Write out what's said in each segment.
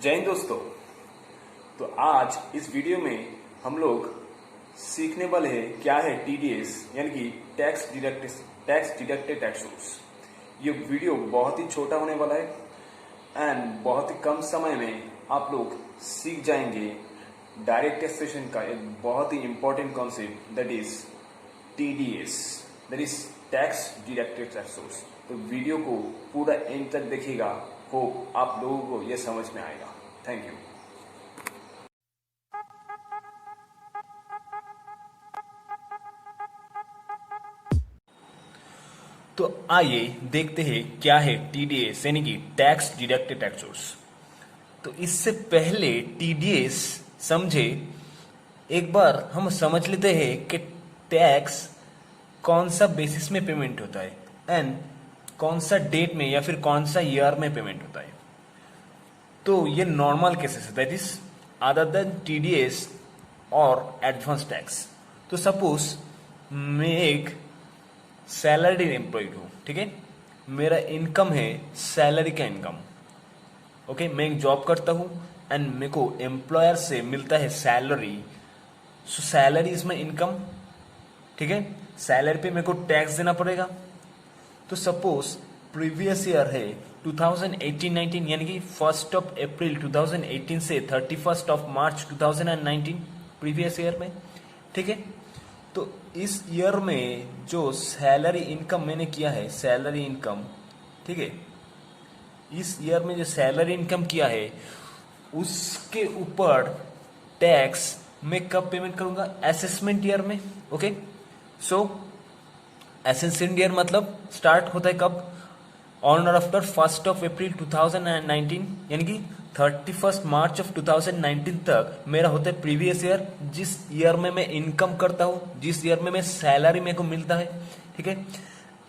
जय हिंद दोस्तों। तो आज इस वीडियो में हम लोग सीखने वाले हैं क्या है टीडीएस यानी कि टैक्स डिडक्टेड टैक्स सोर्स। ये वीडियो बहुत ही छोटा होने वाला है एंड बहुत ही कम समय में आप लोग सीख जाएंगे डायरेक्ट टैक्सेशन का एक बहुत ही important concept that is TDS, that is tax deducted tax source. तो वीडियो को पूरा एंड तक देखिएगा, होप आप लोगों को यह समझ में आएगा। Thank you. तो आइए देखते हैं क्या है टीडीएस यानी कि टैक्स डिडक्टेड टैक्स सोर्स। तो इससे पहले टीडीएस समझे एक बार हम समझ लेते हैं कि टैक्स कौन सा बेसिस में पेमेंट होता है एंड कौन सा डेट में या फिर कौन सा ईयर में पेमेंट होता है। तो ये नॉर्मल केसेस है, that is other than TDS और एडवांस टैक्स। तो सपोज मैं एक सैलरी एम्प्लॉयड हूं, ठीक है, मेरा इनकम है सैलरी का इनकम। ओके, मैं एक जॉब करता हूं एंड मेरे को एम्प्लॉयर से मिलता है salary. So salary is my income, ठीक है। सैलरी पे मेरे को टैक्स देना पड़ेगा। तो सपोज प्रीवियस ईयर है 2018-19 यानी कि 1 अप्रैल 2018 से 31 मार्च 2019 प्रीवियस ईयर में, ठीक है। तो इस ईयर में जो सैलरी इनकम मैंने किया है, सैलरी इनकम, ठीक है, इस ईयर में जो सैलरी इनकम किया है उसके ऊपर टैक्स मैं कब पेमेंट करूंगा? असेसमेंट ईयर में। ओके, सो असेसमेंट ईयर मतलब स्टार्ट होता है कब? ऑन और आफ्टर 1 अप्रैल 2019 यानी कि 31 मार्च ऑफ 2019 तक मेरा होता है प्रीवियस ईयर, जिस ईयर में मैं इनकम करता हूं, जिस ईयर में मैं सैलरी मेरे को मिलता है, ठीक है।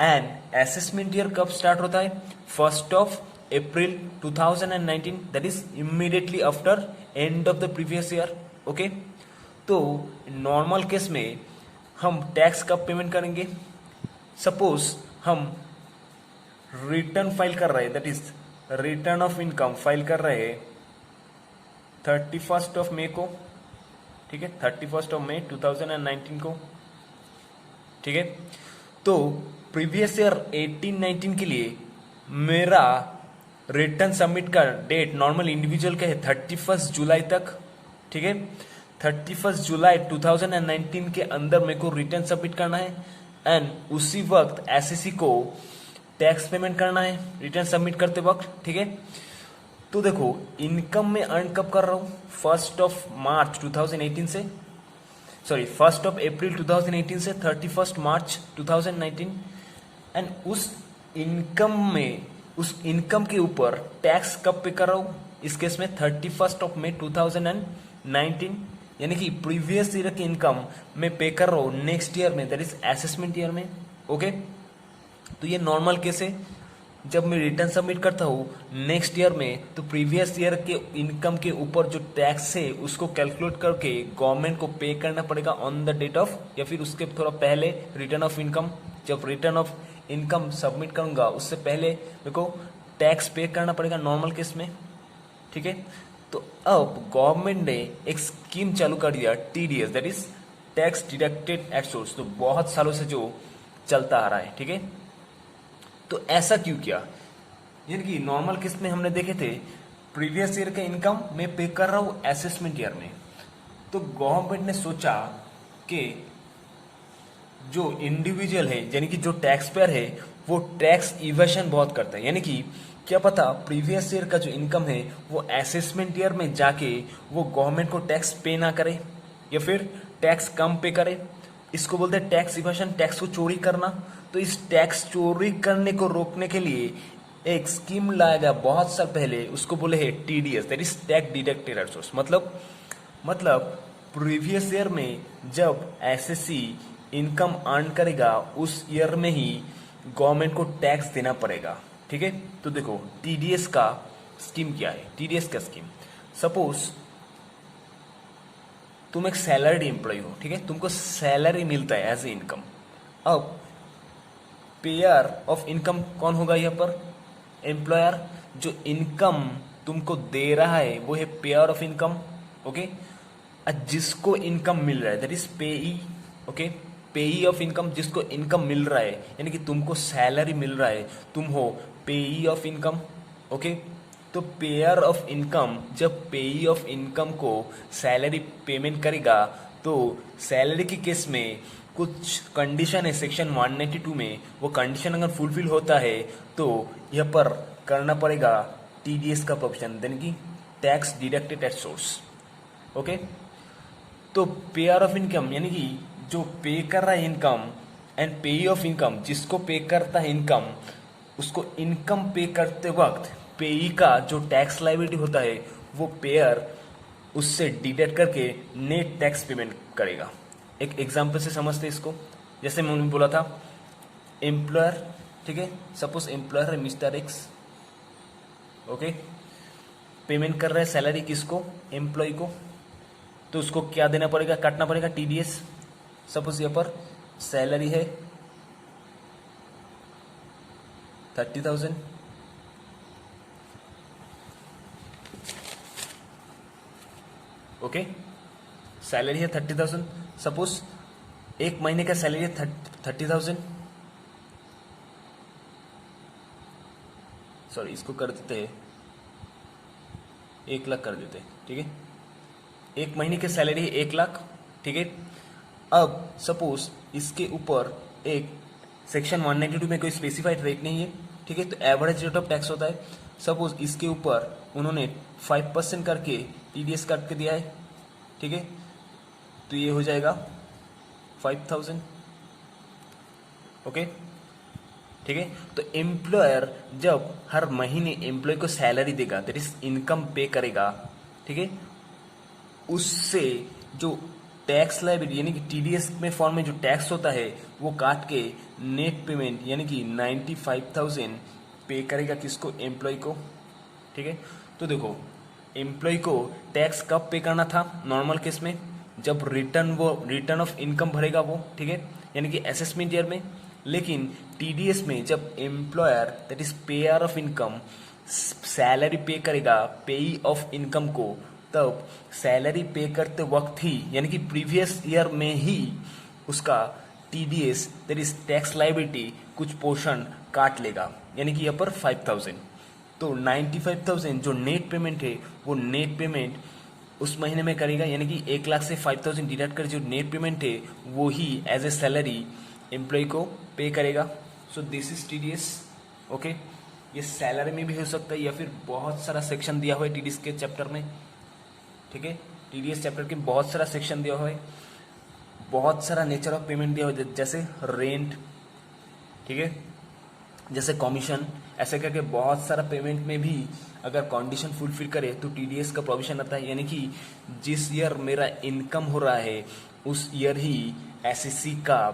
एंड असेसमेंट ईयर कब स्टार्ट होता है? 1 अप्रैल 2019, that is immediately after end of the previous year. Okay, तो नॉर्मल केस में हम टैक्स कब पेमेंट करेंगे? सपोज हम रिटर्न फाइल कर रहे हैं, that is return of income file कर रहे हैं 31 मई को, ठीक है, 31 मई 2019 को, ठीक है। तो प्रीवियस ईयर 18-19 के लिए मेरा रिटर्न सबमिट का डेट नॉर्मल इंडिविजुअल का है 31 जुलाई तक, ठीक है। 31 जुलाई 2019 के अंदर मेरे को रिटर्न सबमिट करना है एंड उसी वक्त एसएससी को टैक्स पेमेंट करना है रिटर्न सबमिट करते वक्त, ठीक है। तो देखो इनकम में अर्न कब कर रहा हूं? 1 मार्च 2018 से, सॉरी 1 अप्रैल 2018 से 31 मार्च 2019 एंड उस इनकम में, उस इनकम के ऊपर टैक्स कब पे कर रहा हूं? इस केस में 31 मई 2019 यानी कि प्रीवियस ईयर की इनकम मैं पे कर रहा हूं नेक्स्ट ईयर में, दैट इज असेसमेंट ईयर में। ओके, तो ये नॉर्मल केस है। जब मैं रिटर्न सबमिट करता हूँ नेक्स्ट ईयर में, तो प्रीवियस ईयर के इनकम के ऊपर जो टैक्स है उसको कैलकुलेट करके गवर्नमेंट को पे करना पड़ेगा ऑन द डेट ऑफ, या फिर उसके थोड़ा पहले रिटर्न ऑफ इनकम। जब रिटर्न ऑफ इनकम सबमिट करूंगा उससे पहले मेरे को टैक्स पे करना पड़ेगा नॉर्मल केस में, ठीक है। तो अब गवर्नमेंट ने एक स्कीम चालू कर दिया TDS, that is tax deducted tax source, तो बहुत सालों से जो चलता आ रहा है, ठीक है। तो ऐसा क्यों किया? यानी कि नॉर्मल केस में हमने देखे थे प्रीवियस ईयर का इनकम मैं पे कर रहा हूं असेसमेंट ईयर में। तो गवर्नमेंट ने सोचा कि जो इंडिविजुअल है यानी कि जो टैक्स पेयर है वो टैक्स इवेशन बहुत करता है। यानी कि क्या पता प्रीवियस ईयर का जो इनकम है वो असेसमेंट ईयर में जाके वो गवर्नमेंट को टैक्स पे ना करे या फिर टैक्स कम पे करे। इसको बोलते हैं टैक्स इवेशन, टैक्स को चोरी करना। तो इस टैक्स चोरी करने को रोकने के लिए एक स्कीम लाया गया बहुत साल पहले, उसको बोले है TDS, that is tax deducted tax source. मतलब प्रीवियस ईयर में जब एसएससी इनकम अर्न करेगा उस ईयर में ही गवर्नमेंट को टैक्स देना पड़ेगा, ठीक है। तो देखो टीडीएस का स्कीम क्या है? टीडीएस का स्कीम, सपोज तुम एक सैलरी एम्प्लॉय हो, ठीक है, तुमको सैलरी मिलता है एज ए इनकम। अब पेयर ऑफ इनकम कौन होगा यहाँ पर? एम्प्लॉयर। जो इनकम तुमको दे रहा है वो है पेयर ऑफ इनकम, ओके। जिसको इनकम मिल रहा है दैट इज पेई, ओके। पेई ऑफ इनकम, जिसको इनकम मिल रहा है यानी कि तुमको सैलरी मिल रहा है, तुम हो पेई ऑफ इनकम, ओके। तो पेयर ऑफ इनकम जब पेई ऑफ इनकम को सैलरी पेमेंट करेगा तो सैलरी के केस में कुछ कंडीशन है सेक्शन 192 में, वो कंडीशन अगर फुलफिल होता है तो यह पर करना पड़ेगा टीडीएस का प्रोविजन, यानी कि tax deducted at source, okay. तो पेयर ऑफ इनकम यानी कि जो पे कर रहा है इनकम एंड पेई ऑफ इनकम, जिसको पे करता है इनकम, उसको इनकम पे करते वक्त पेई का जो टैक्स लायबिलिटी होता है वो पेयर उससे डिडक्ट करके नेट टैक्स पेमेंट करेगा। एक एग्जांपल से समझते इसको, जैसे मैंने बोला था एम्प्लॉयर, ठीक है, सपोज एम्प्लॉयर है मिस्टर एक्स, ओके, पेमेंट कर रहा है सैलरी किसको, एम्प्लॉय को, तो उसको क्या देना पड़ेगा, काटना पड़ेगा टीडीएस। सपोज यहाँ पर सैलरी है 30,000, ओके, सैलरी है 30,000। सपोज एक महीने का सैलरी है 30,000, सॉरी इसको कर देते हैं 1 लाख कर देते हैं, ठीक है। एक महीने की सैलरी है 1 लाख, ठीक है। अब सपोज इसके ऊपर एक सेक्शन 192 में कोई स्पेसिफाइड रेट नहीं है, ठीक है, तो एवरेज रेट ऑफ टैक्स होता है। सपोज इसके ऊपर उन्होंने 5% करके टीडीएस काट के दिया है, ठीक है, तो ये हो जाएगा 5,000, ओके, ठीक है। तो एम्प्लॉयर जब हर महीने एम्प्लॉय को सैलरी देगा दैट इज इनकम पे करेगा, ठीक है, उससे जो टैक्स लायबिलिटी यानी कि टीडीएस में फॉर्म में जो टैक्स होता है वो काट के नेट पेमेंट यानी कि 95,000 पे करेगा किसको, एम्प्लॉय को, ठीक है। तो देखो एम्प्लॉय को टैक्स कब पे करना था नॉर्मल केस में, जब रिटर्न ऑफ इनकम भरेगा वो, ठीक है, यानी कि असेसमेंट ईयर में। लेकिन टीडीएस में जब employer that is payer of income salary पे करेगा पेई ऑफ इनकम को, तब सैलरी पे करते वक्त ही यानी कि प्रीवियस ईयर में ही उसका TDS that is tax liability कुछ पोर्शन काट लेगा, यानी कि यहाँ पर 5,000। तो 95,000 जो नेट पेमेंट है वो नेट पेमेंट उस महीने में करेगा, यानी कि 1 लाख से 5,000 डिडक्ट कर जो नेट पेमेंट है वो ही एज ए सैलरी एम्प्लॉय को पे करेगा। So this is TDS, okay. ये सैलरी में भी हो सकता है या फिर बहुत सारा सेक्शन दिया हुआ है टीडीएस के चैप्टर में, ठीक है, टीडीएस चैप्टर के बहुत सारा सेक्शन दिया हुआ है, बहुत सारा नेचर ऑफ पेमेंट दिया हुआ है, जैसे रेंट, ठीक है, जैसे कमीशन, ऐसे करके बहुत सारा पेमेंट में भी अगर कंडीशन फुलफिल करे तो टीडीएस का प्रोविजन आता है, यानी कि जिस ईयर मेरा इनकम हो रहा है उस ईयर ही एसएससी का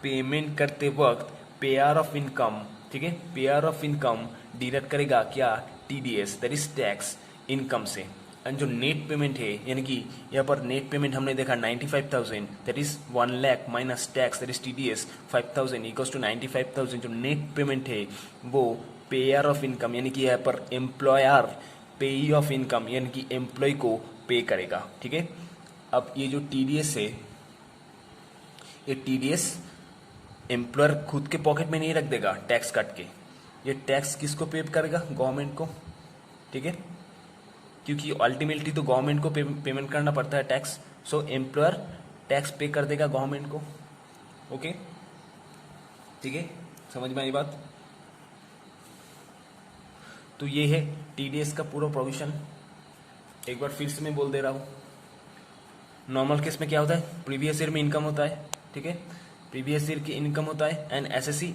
पेमेंट करते वक्त पेयर ऑफ इनकम, ठीक है, पेयर ऑफ इनकम डिडक्ट करेगा क्या, TDS that is tax income से। एंड जो नेट पेमेंट है यानी कि यहाँ पर नेट पेमेंट हमने देखा 95,000 that is 1 lakh minus tax that is TDS 5,000 equals to 95,000। जो नेट पेमेंट है वो पेयर ऑफ इनकम यानी कि यहाँ पर एम्प्लॉयर पेई ऑफ इनकम यानी कि एम्प्लॉय को पे करेगा, ठीक है। अब ये जो टीडीएस है ये टीडीएस एम्प्लॉयर खुद के पॉकेट में नहीं रख देगा टैक्स काट के, ये टैक्स किसको पे करेगा, गवर्नमेंट को, ठीक है, क्योंकि अल्टीमेटली तो गवर्नमेंट को पेमेंट करना पड़ता है टैक्स। सो एम्प्लॉयर टैक्स पे कर देगा गवर्नमेंट को, ओके, ठीक है, समझ में आई बात। तो ये है टीडीएस का पूरा प्रोविजन। एक बार फिर से मैं बोल दे रहा हूँ, नॉर्मल केस में क्या होता है, प्रीवियस ईयर में इनकम होता है, ठीक है, प्रीवियस ईयर की इनकम होता है एंड एसएससी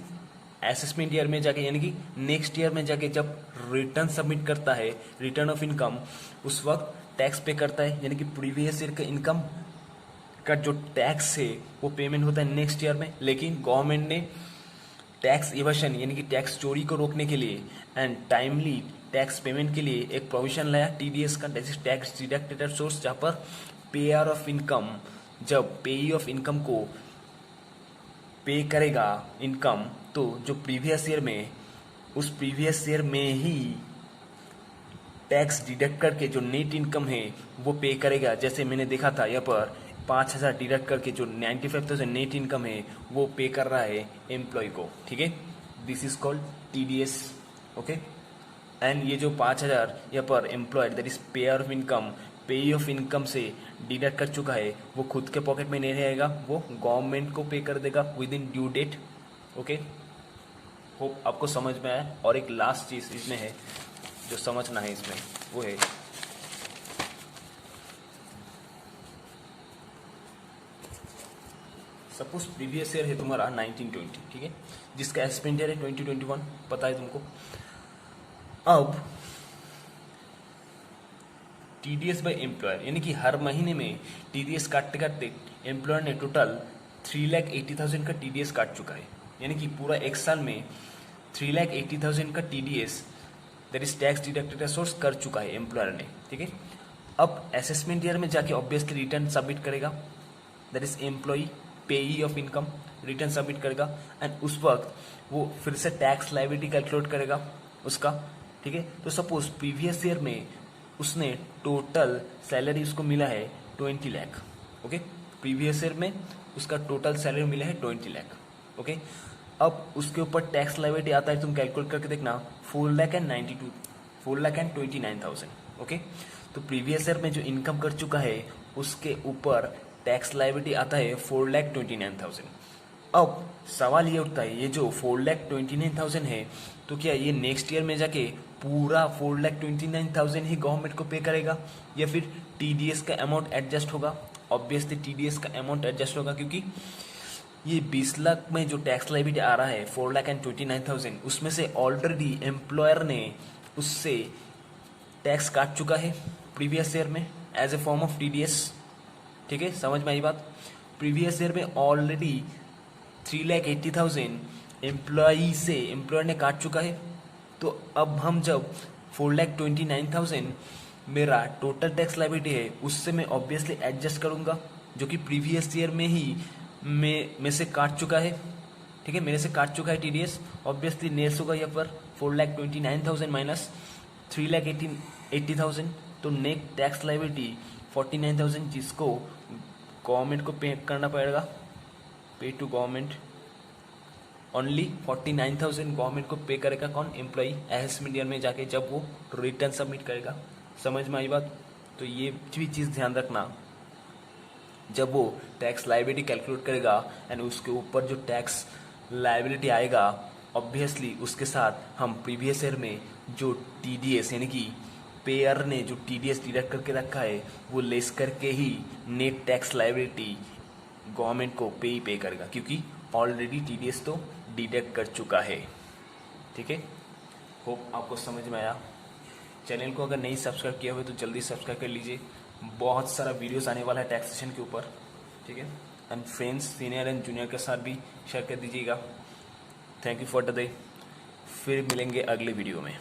असेसमेंट ईयर में जाके यानी कि नेक्स्ट ईयर में जाके जब रिटर्न सबमिट करता है रिटर्न ऑफ इनकम, उस वक्त टैक्स पे करता है, यानी कि प्रीवियस ईयर का इनकम का जो टैक्स है वो पेमेंट होता है नेक्स्ट ईयर में। लेकिन गवर्नमेंट ने टैक्स इवेशन यानी कि टैक्स चोरी को रोकने के लिए एंड टाइमली टैक्स पेमेंट के लिए एक प्रोविजन लाया टीडीएस का, टैक्स डिडक्टेड एट सोर्स, जहाँ पर पेयर ऑफ इनकम जब पेई ऑफ इनकम को पे करेगा इनकम, तो जो प्रीवियस ईयर में उस प्रीवियस ईयर में ही टैक्स डिडक्ट करके जो नेट इनकम है वो पे करेगा। जैसे मैंने देखा था यहाँ पर 5,000 डिडक्ट करके जो 95,000 नेट इनकम है वो पे कर रहा है एम्प्लॉय को, ठीक है। This is called TDS, okay. And ये जो 5,000 यहाँ पर employ that is payer of income, pay of income से डिडक्ट कर चुका है, वो खुद के पॉकेट में नहीं रहेगा, वो गवर्नमेंट को पे कर देगा within due date, okay. Hope आपको समझ में आया। और एक लास्ट चीज इसमें है जो समझना है इसमें, वो है सपोज प्रीवियस ईयर है तुम्हारा 1920, ठीक है, जिसका एक्सपेंडिचर है 2021, पता है तुमको। अब टीडीएस बाय एम्प्लॉयर, यानी कि हर महीने में टीडीएस काटते काटते एम्प्लॉयर ने टोटल 3,80,000 का टीडीएस काट चुका है। यानी कि पूरा एक साल में 3,80,000 का TDS that is tax deducted source कर चुका है एम्प्लॉयर ने, ठीक है। अब असेसमेंट ईयर में जाके ऑब्वियसली रिटर्न सबमिट करेगा, दैट इज एम्प्लॉई पेई ऑफ इनकम रिटर्न सबमिट करेगा, एंड उस वक्त वो फिर से टैक्स लायबिलिटी कैलकुलेट करेगा उसका, ठीक है। तो सपोज प्रीवियस ईयर में उसने टोटल सैलरी उसको मिला है 20 लाख, ओके। प्रीवियस ईयर में उसका टोटल सैलरी मिला है 20 लाख, ओके। अब उसके ऊपर टैक्स लायबिलिटी आता है, तुम कैलकुलेट करके देखना, 4,29,000, ओके। तो प्रीवियस ईयर में जो इनकम कर चुका है उसके ऊपर टैक्स लायबिलिटी आता है 4,29,000। अब सवाल ये उठता है, ये जो 4,29,000 है, तो क्या ये नेक्स्ट ईयर में जाके पूरा 4,29,000 ही गवर्नमेंट को पे करेगा, या फिर टीडीएस का अमाउंट एडजस्ट होगा? ऑब्वियसली टीडीएस का अमाउंट एडजस्ट होगा, क्योंकि ये 20 लाख में जो टैक्स लायबिलिटी आ रहा है 4,29,000, उसमें से ऑलरेडी एम्प्लॉयर ने उससे टैक्स काट चुका है प्रीवियस ईयर में as a form of TDS, ठीक है। समझ में आई बात? प्रीवियस ईयर में ऑलरेडी 3,80,000 एम्प्लॉई से एम्प्लॉयर ने काट चुका है। तो अब हम जब 4,29,000 मेरा टोटल टैक्स लायबिलिटी है, उससे मैं ऑब्वियसली एडजस्ट करूंगा, जो कि प्रीवियस ईयर में ही में से काट चुका है, ठीक है, मेरे से काट चुका है टीडीएस। ऑब्वियसली नेस होगा यहाँ पर 4,29,000 माइनस 3,80,000, तो नेट टैक्स लायबिलिटी 49,000, जिसको गवर्नमेंट को पे करना पड़ेगा, पे टू गवर्नमेंट ओनली 49,000 गवर्नमेंट को पे करेगा। कौन? एम्प्लॉई असेसमेंट ईयर में जाके जब वो रिटर्न सबमिट करेगा। समझ में आई बात? तो ये भी चीज़ ध्यान रखना, जब वो टैक्स लायबिलिटी कैलकुलेट करेगा एंड उसके ऊपर जो टैक्स लायबिलिटी आएगा, ऑब्वियसली उसके साथ हम प्रीवियस ईयर में जो टीडीएस यानी कि पेयर ने जो टीडीएस डिडक्ट करके रखा है वो लेस करके ही नेट टैक्स लायबिलिटी गवर्नमेंट को पे ही पे करेगा, क्योंकि ऑलरेडी टीडीएस तो डिडक्ट कर चुका है, ठीक है। होप आपको समझ में आया। चैनल को अगर नहीं सब्सक्राइब किया हुआ तो जल्दी सब्सक्राइब कर लीजिए, बहुत सारा वीडियोस आने वाला है टैक्सेशन के ऊपर, ठीक है। And friends, senior and junior के साथ भी शेयर कर दीजिएगा। थैंक यू फॉर टुडे, फिर मिलेंगे अगले वीडियो में।